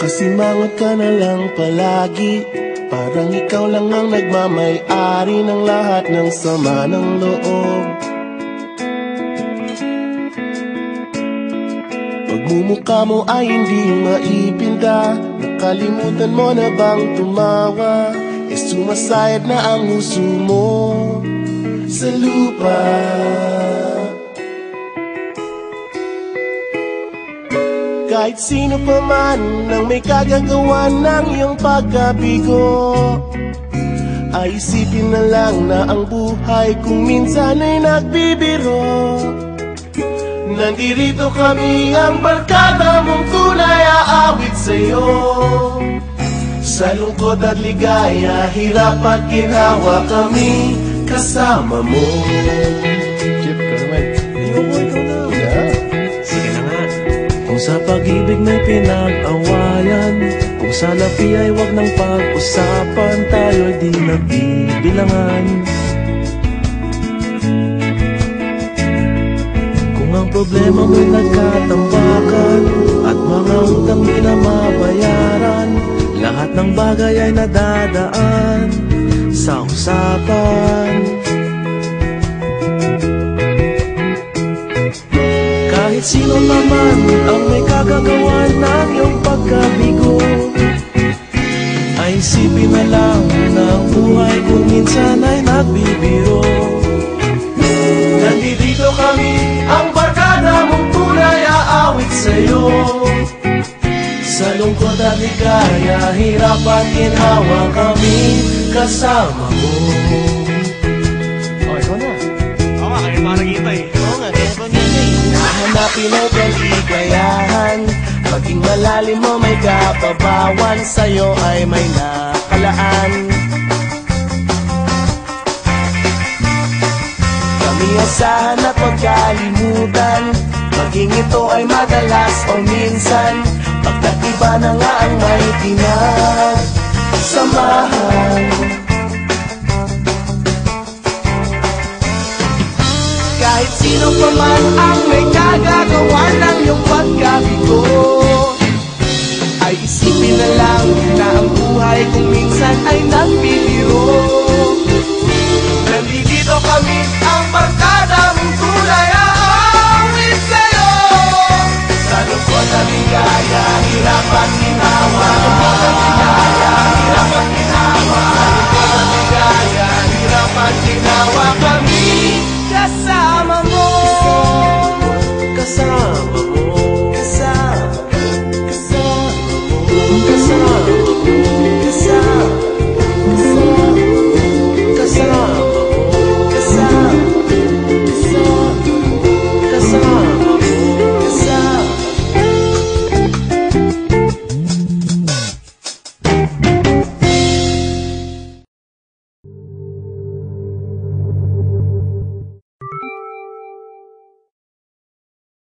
Kasimangot ka na lang palagi, parang ikaw lang ang nagmamay-ari ng lahat ng sama ng loob. Pagmumukha mo ay hindi maipinda, nakalimutan mo na bang tumawa? Sumasayad na ang huso mo sa lupa. Kahit sino pa man ang may kagagawa ng iyong pagkabigo, ay isipin na lang na ang buhay kung minsan ay nagbibiro. Nandirito kami, ang barkada mong tunay aawit sa'yo. Sa lungkot at ligaya, hirap at ginawa kami kasama mo. Chip, ka naman. Ayoko, ikaw na. Yeah. Sige na nga. Kung sa pag-ibig may pinag-awayan, kung sa lapi ay wag nang pag-usapan, tayo'y di nagbibilangan. Kung ang problema mo'y nagkatambakan at mga utang di na mabayaran, lahat ng bagay ay nadadaan sa usapan. Kahit sino naman ang may kagagawa ng iyong pagkabigo, ay isipin na lang na ang buhay kung minsan ay nagbibiro. Nandito kami, ang barkada mong tunay aawit sa'yo. Sa lungkot at ligaya, hirap at ginhawa kami kasama mo. Oh, ikaw na. Oo nga, kaya parang kita eh. Oo nga, kaya parang kita eh. Nahanapin ay kaligayahan, maging malalim mo may kapabawan, sa'yo ay may nakalaan. Kami asahan at magkalimutan, maging ito ay madalas o minsan, pagkat iba na nga ang may pinagsamahan. Kahit sino pa man ang